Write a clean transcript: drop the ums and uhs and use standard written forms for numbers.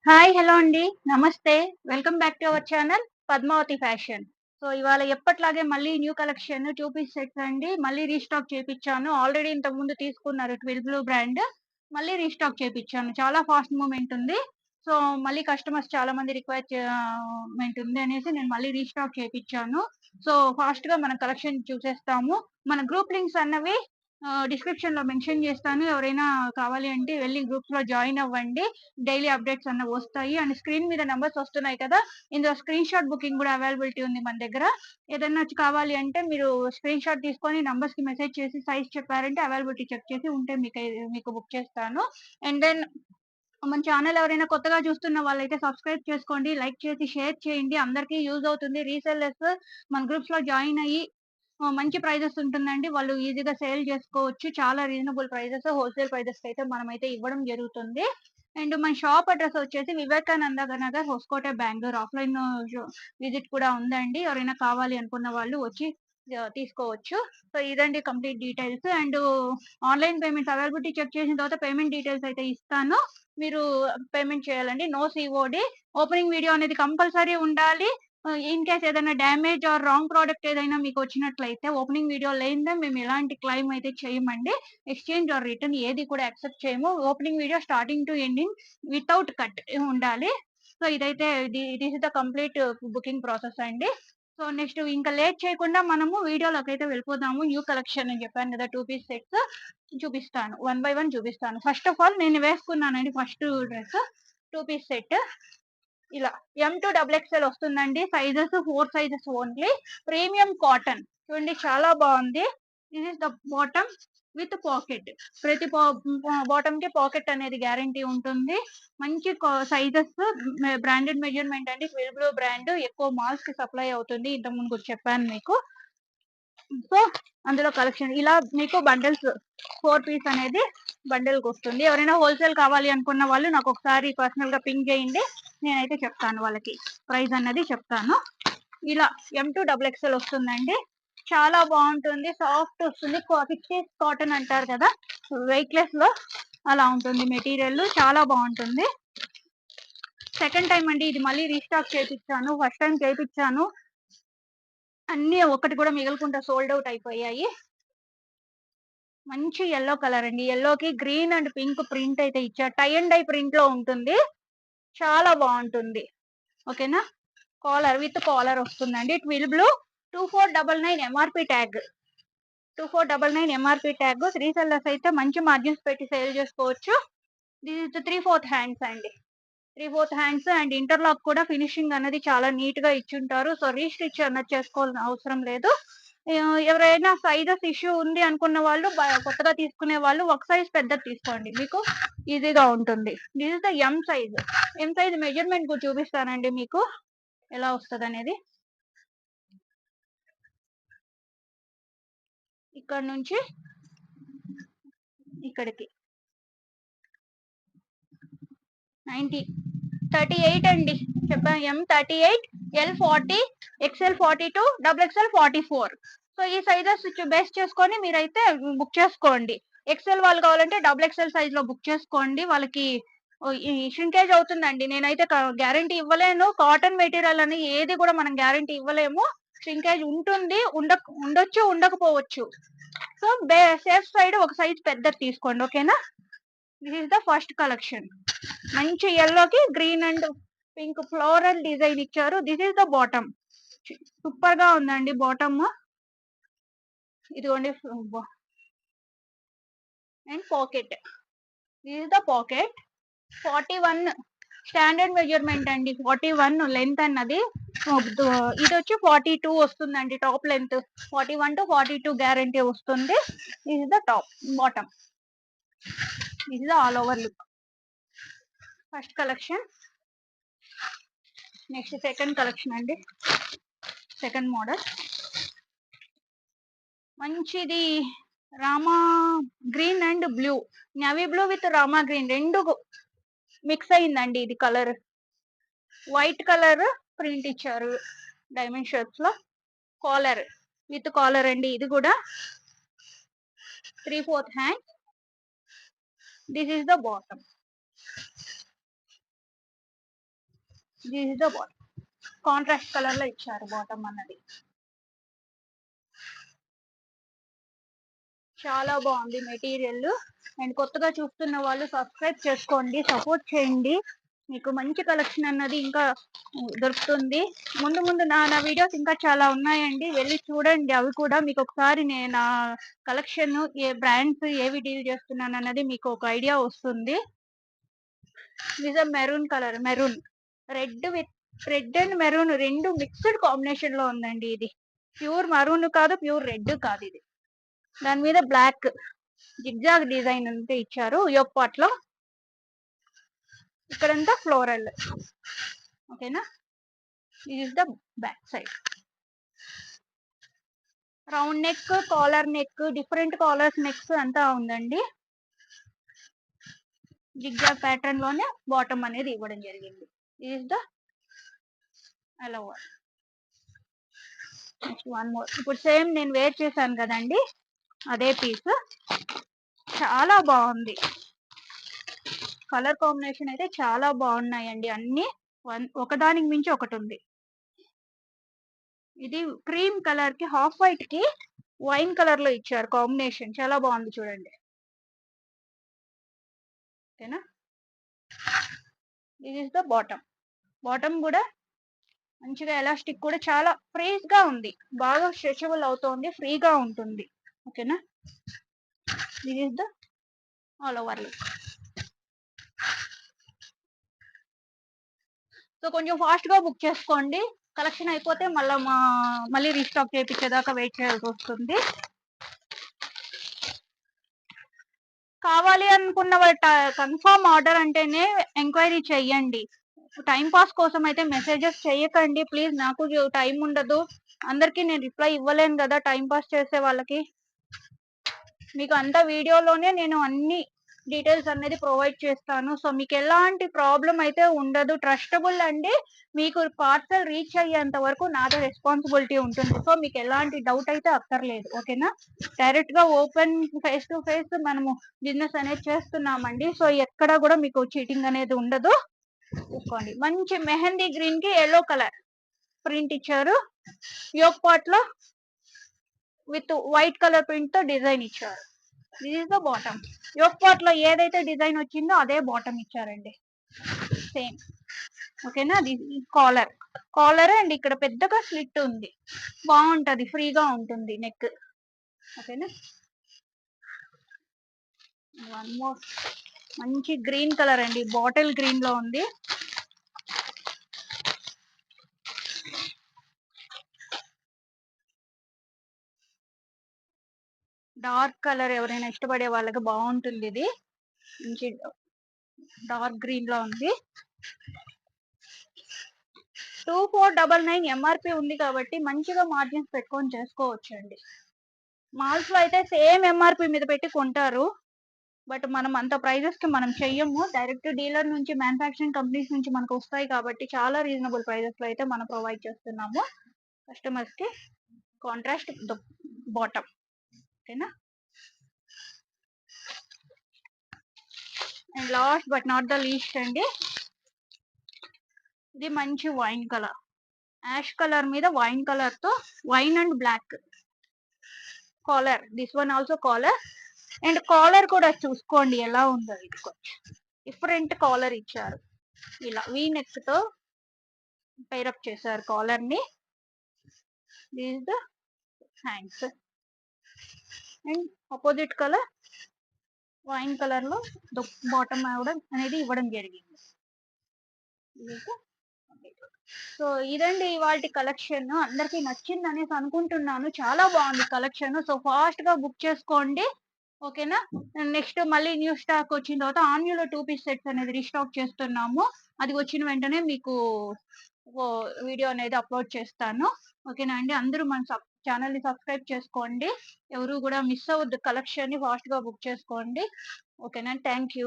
Hi! Hello అండి. నమస్తే. Welcome back to our channel Padmavati Fashion. So, ఇవాళ ఎప్పట్లాగే మళ్ళీ న్యూ కలెక్షన్ 2 పీస్ సెట్స్ అండి. మళ్ళీ రీస్టాక్ చేపిచ్చాను. ఆల్రెడీ ఇంతకుముందు తీసుకున్నారు ట్విల్ బ్లూ బ్రాండ్. మళ్ళీ రీస్టాక్ చేపిచ్చాను. చాలా ఫాస్ట్ మూవ్‌మెంట్ ఉంది. సో, మళ్ళీ కస్టమర్స్ చాలా మంది మెంట్ ఉంది అనేసి నేను మళ్ళీ రీస్టాక్ చేపిచ్చాను. సో, ఫాస్ట్‌గా మన కలెక్షన్ చూసేస్తాము. మన గ్రూప్ లింక్స్ అన్నవి డిస్క్రిప్షన్‌లో మెన్షన్ చేస్తాను. ఎవరైనా కావాలి అంటే వెళ్లి గ్రూప్స్‌లో జాయిన్ అవ్వండి. డైలీ అప్డేట్స్ అన్నవి వస్తాయి. అండ్ స్క్రీన్ మీద నంబర్స్ వస్తున్నాయి కదా! ఇందులో స్క్రీన్ షాట్ బుకింగ్ గూడా అవైలబిలిటీ ఉంది మన దగ్గర. ఏదన్నా కావాలి అంటే మీరు స్క్రీన్ షాట్ తీసుకొని నంబర్స్‌కి మెసేజ్ చేసి సైజ్ చెప్పారంటే అవైలబిలిటీ చెక్ చేసి ఉంటే మీకు బుక్ చేస్తాను. అండ్ దెన్ మన ఛానల్ ఎవరైనా కొత్తగా చూస్తున్న వాళ్ళైతే సబ్స్క్రైబ్ చేసుకోండి. లైక్ చేసి షేర్ చేయండి. అందరికీ యూజ్ అవుతుంది. రీసెల్లర్స్ మన గ్రూప్స్‌లో జాయిన్ అయ్యి మంచి ప్రైజెస్ ఉంటుందండి. వాళ్ళు ఈజీగా సేల్ చేసుకోవచ్చు. చాలా రీజనబుల్ ప్రైజెస్ హోల్‌సేల్ ప్రైజెస్‌కైతే మనమైతే ఇవ్వడం జరుగుతుంది. అండ్ మన షాప్ అడ్రెస్ వచ్చేసి వివేకానంద నగర్, హొస్కోట, బెంగుళూరు. ఆఫ్‌లైన్ విజిట్ కూడా ఉందండి. ఎవరైనా కావాలి అనుకున్న వాళ్ళు వచ్చి తీసుకోవచ్చు. సో, ఇదండి complete details. And online payments availability check చేసిన తర్వాత పేమెంట్ డీటెయిల్స్ అయితే ఇస్తాను. మీరు పేమెంట్ చేయాలండి. No COD. ఓపెనింగ్ వీడియో అనేది కంపల్సరీ ఉండాలి. ఇన్ కేస్ ఏదైనా డ్యామేజ్ ఆర్ రాంగ్ ప్రొడక్ట్ ఏదైనా మీకొచ్చినట్లయితే ఓపెనింగ్ వీడియో లేనిదే మేము ఎలాంటి క్లెయిమ్ అయితే చేయమండి. ఎక్స్‌చేంజ్ ఆర్ రిటర్న్ ఏది కూడా యాక్సెప్ట్ చేయము. Opening video starting to ending without cut ఉండాలి. సో, ఇదైతే this is the complete booking process అండి. సో, నెక్స్ట్ ఇంకా లేట్ చేయకుండా మనము వీడియోలోకైతే వెళ్ళిపోదాము. న్యూ కలెక్షన్ అని చెప్పాను కదా! 2 పీస్ సెట్స్ చూపిస్తాను. వన్ బై వన్ చూపిస్తాను. ఫస్ట్ ఆఫ్ ఆల్ నేను వేసుకున్నానండి ఫస్ట్ డ్రెస్ 2 పీస్ సెట్. ఇలా ఎం-2 డబుల్ ఎక్స్‌ఎల్ వస్తుందండి. Sizes 4 sizes only. Premium cotton. చూడండి చాలా బావుంది. This is the bottom with pocket. ప్రతి బాటమ్‌కి పాకెట్ అనేది గ్యారంటీ ఉంటుంది. మంచి సైజెస్ బ్రాండెడ్ మెజర్‌మెంట్ అండి. ట్విల్ బ్లూ బ్రాండ్ ఎక్కువ మాల్స్‌కి సప్లై అవుతుంది. ఇంతకుముందు కూడా చెప్పాను మీకు. సో, అందులో కలెక్షన్ ఇలా మీకు బండిల్స్ 4 పీస్ అనేది బండిల్‌కొస్తుంది. ఎవరైనా హోల్‌సేల్ కావాలి అనుకున్న వాళ్ళు నాకొకసారి పర్సనల్‌గా పింగ్ చేయండి. నేనైతే చెప్తాను వాళ్ళకి. ప్రైస్ అన్నది చెప్తాను. ఇలా ఎం-2 డబుల్ ఎక్స్‌ఎల్ వస్తుందండి. చాలా బావుంటుంది. సాఫ్ట్ వస్తుంది. 60s కాటన్ అంటారు కదా! వెయిట్‌లెస్‌లో అలా ఉంటుంది మెటీరియల్. చాలా బావుంటుంది. సెకండ్ టైమ్ అండి ఇది మళ్ళీ రీస్టాక్ చేపిచ్చాను. ఫస్ట్ టైమ్ చేపిచ్చాను. అన్నీ ఒక్కటి కూడా మిగలకుండా సోల్డ్ ఔట్ అయిపోయాయి. మంచి యెల్లో కలర్ అండి. యెల్లోకి గ్రీన్ అండ్ పింక్ ప్రింట్ అయితే ఇచ్చారు. టై అండ్ డై ప్రింట్‌లో ఉంటుంది. చాలా బావుంటుంది. ఓకేనా? కాలర్ వస్తుందండి. Twill blue 2499 MRP tag. 2499 MRP tag. Resellers అయితే మంచి మార్జిన్స్ పెట్టి సేల్ చేసుకోవచ్చు. దిస్ ఇస్ 3/4 హ్యాండ్స్ అండి. 3/4 హ్యాండ్స్ అండ్ ఇంటర్‌లాక్ కూడా ఫినిషింగ్ అనేది చాలా నీట్‌గా ఇచ్చుంటారు. సో, రీస్టిచ్ అన్నది చేసుకోవాల్సిన అవసరం లేదు. ఎవరైనా సైజెస్ ఇష్యూ ఉంది అనుకున్న వాళ్ళు కొత్తగా తీసుకునే వాళ్ళు ఒక సైజ్ పెద్దది తీసుకోండి. మీకు ఈజీగా ఉంటుంది. This is the M size. M size measurement కూడా చూపిస్తానండి మీకు. ఎలా వస్తదనేది. ఇక్కడ నుంచి ఇక్కడికి 90 38 అండి. చెప్పాను ఎం-38, ఎల్-40, ఎక్స్ఎల్-42, డబుల్ ఎక్స్ఎల్-44. సో, ఈ సైజెస్ బేస్ చేసుకొని మీరైతే బుక్ చేసుకోండి. ఎక్స్ఎల్ వాళ్ళు కావాలంటే డబుల్ ఎక్స్ఎల్ సైజ్‌లో బుక్ చేసుకోండి. వాళ్ళకి ఈ ష్రింకేజ్ అవుతుందండి. నేనైతే గ్యారంటీ ఇవ్వలేను. కాటన్ మెటీరియల్ అని ఏది కూడా మనం గ్యారంటీ ఇవ్వలేము. ష్రింకేజ్ ఉంటుంది. ఉండొచ్చు, ఉండకపోవచ్చు. సో, సేఫ్ సైడ్ ఒక సైజ్ పెద్దది తీసుకోండి. ఓకేనా? This is the first collection. మంచి యెల్లోకి green and pink floral design ఇచ్చారు. This is the bottom. Super గా ఉందండి బాటమ్. ఇదిగోండి and pocket. This is the pocket. 41 standard measurement అండి. 41 లెంత్ అన్నది. ఇది వచ్చి 42 వస్తుందండి టాప్ లెంత్. 41-42 గ్యారంటీ వస్తుంది. This is the bottom. This is the all over look. First collection. Next second collection అండి. సెకండ్ మోడల్ మంచిది. Rama green and blue. Navy blue with Rama green రెండు mix అయిందండి ఇది కలర్. వైట్ కలర్ ప్రింట్ ఇచ్చారు diamond shapes లో. Caller with collar అండి ఇది కూడా. 3/4 hand. This is the bottom. This is the bottom. Contrast colour లో ఇచ్చారు బాటమ్ అన్నది. చాలా బాగుంది మెటీరియల్. అండ్ కొత్తగా చూస్తున్న వాళ్ళు సబ్స్క్రైబ్ చేసుకోండి, సపోర్ట్ చేయండి. మీకు మంచి కలెక్షన్ అన్నది ఇంకా దొరుకుతుంది. ముందు ముందు నా వీడియోస్ ఇంకా చాలా ఉన్నాయండి, వెళ్ళి చూడండి. అవి కూడా మీకు ఒకసారి నేను నా కలెక్షన్ ఏ బ్రాండ్స్ ఏవి డీల్ చేస్తున్నాను అన్నది మీకు ఒక ఐడియా వస్తుంది. ఇది maroon colour, maroon red and maroon రెండు మిక్స్డ్ కాంబినేషన్ లో ఉందండి. ఇది ప్యూర్ మరూన్ కాదు, ప్యూర్ రెడ్ కాదు. ఇది దాని మీద బ్లాక్ జిగ్జాగ్ డిజైన్ అంతా ఇచ్చారు యోక్ పాట్ లో. ఇక్కడంతా ఫ్లోరల్. ఓకేనా, this is the back side. Round neck, collar neck, different collars necks అంతా ఉందండి. జిగ్జాగ్ ప్యాటర్న్ లోనే బాటమ్ అనేది ఇవ్వడం జరిగింది. This is the allover. Next one more. ఇప్పుడు సేమ్ నేను వేర్ చేశాను కదండి, అదే పీస్. చాలా బాగుంది. కలర్ కాంబినేషన్ అయితే చాలా బాగున్నాయండి అన్ని. ఒకదానికి మించి ఒకటి ఉంది. ఇది క్రీమ్ కలర్ కి హాఫ్ వైట్ కి వైన్ కలర్ లో ఇచ్చారు కాంబినేషన్. చాలా బాగుంది చూడండి. ఓకేనా, this is the bottom. Bottom కూడా మంచిగా ఎలాస్టిక్ కూడా చాలా ఫ్రీజ్ గా ఉంది, బాగా స్ట్రెచబుల్ అవుతోంది, ఫ్రీగా ఉంటుంది. ఓకేనా, this is the all over look. So కొంచెం ఫాస్ట్ గా బుక్ చేసుకోండి, కలెక్షన్ అయిపోతే మళ్ళీ రీస్టాక్ చేయించేదాకా వెయిట్ చేయాల్సి వస్తుంది. కావాలి అనుకున్న వాళ్ళు కన్ఫర్మ్ ఆర్డర్ అంటేనే ఎంక్వైరీ చెయ్యండి. టైం పాస్ కోసం అయితే మెసేజెస్ చేయకండి ప్లీజ్. నాకు టైం ఉండదు, అందరికి నేను రిప్లై ఇవ్వలేను కదా టైం పాస్ చేసే వాళ్ళకి. మీకు అంతా వీడియోలోనే నేను అన్ని డీటెయిల్స్ అనేది ప్రొవైడ్ చేస్తాను. సో మీకు ఎలాంటి ప్రాబ్లం అయితే ఉండదు, ట్రస్టబుల్ అండి. మీకు పార్సల్ రీచ్ అయ్యేంత వరకు నాదే రెస్పాన్సిబిలిటీ ఉంటుంది. సో మీకు ఎలాంటి డౌట్ అయితే అక్కర్లేదు. ఓకేనా, డైరెక్ట్ గా ఓపెన్ ఫేస్ టు ఫేస్ మనము బిజినెస్ అనేది చేస్తున్నామండి. సో ఎక్కడ కూడా మీకు చీటింగ్ అనేది ఉండదు. చూసుకోండి, మంచి మెహందీ గ్రీన్ కి ఎల్లో కలర్ ప్రింట్ ఇచ్చారు. యోక్ పాట్ లో విత్ వైట్ కలర్ ప్రింట్ తో డిజైన్ ఇచ్చారు. This is the bottom. Yoke part లో ఏదైతే డిజైన్ వచ్చిందో అదే బాటమ్ ఇచ్చారండి, సేమ్. ఓకేనా, కాలర్ అండ్ ఇక్కడ పెద్దగా స్లిట్ ఉంది, బాగుంటది, ఫ్రీగా ఉంటుంది నెక్. ఓకేనా, వన్ మోర్. మంచి గ్రీన్ కలర్ అండి, బాటిల్ గ్రీన్ లో ఉంది. డార్క్ కలర్ ఎవరైనా ఇష్టపడే వాళ్ళకి బాగుంటుంది. ఇది మంచి డార్క్ గ్రీన్ లో ఉంది. 2499 ఎంఆర్పి ఉంది కాబట్టి మంచిగా మార్జిన్స్ పెట్టుకొని చేసుకోవచ్చు అండి. మాల్స్ లో అయితే సేమ్ ఎంఆర్పి మీద పెట్టి కొంటారు, బట్ మనం అంత ప్రైజెస్ కి మనం చెయ్యము. డైరెక్ట్ డీలర్ నుంచి, మ్యానుఫాక్చరింగ్ కంపెనీస్ నుంచి మనకు వస్తాయి కాబట్టి చాలా రీజనబుల్ ప్రైజెస్ లో అయితే మనం ప్రొవైడ్ చేస్తున్నాము కస్టమర్స్ కి. Contrast bottom. ఓకేనా, and last but not the least అండి, ఇది మంచి వైన్ కలర్, యాష్ కలర్ మీద వైన్ కలర్ తో wine and black collar. This one also collar. And collar కూడా చూసుకోండి ఎలా ఉందో, ఇది కొంచెం డిఫరెంట్ కాలర్ ఇచ్చారు. ఇలా వీ నెక్ తో పైరప్ చేశారు కాలర్ ని. This the hands and opposite colour wine colour లో బాటమ్ అనేది ఇవ్వడం జరిగింది. సో ఇదండి వాటి కలెక్షన్. అందరికి నచ్చింది అనేసి అనుకుంటున్నాను, చాలా బాగుంది కలెక్షన్. సో ఫాస్ట్ గా బుక్ చేసుకోండి. ఓకేనా, నెక్స్ట్ మళ్ళీ న్యూ స్టాక్ వచ్చిన తర్వాత ఆన్యూలో 2 పీస్ సెట్స్ అనేది రీస్టాక్ చేస్తున్నాము. అది వచ్చిన వెంటనే మీకు వీడియో అనేది అప్లోడ్ చేస్తాను. ఓకేనా అండి, అందరూ మన ఛానల్ ని సబ్స్క్రైబ్ చేసుకోండి, ఎవరు కూడా మిస్ అవ్వద్దు. కలెక్షన్ ని ఫాస్ట్ గా బుక్ చేసుకోండి. ఓకేనా, థ్యాంక్ యూ.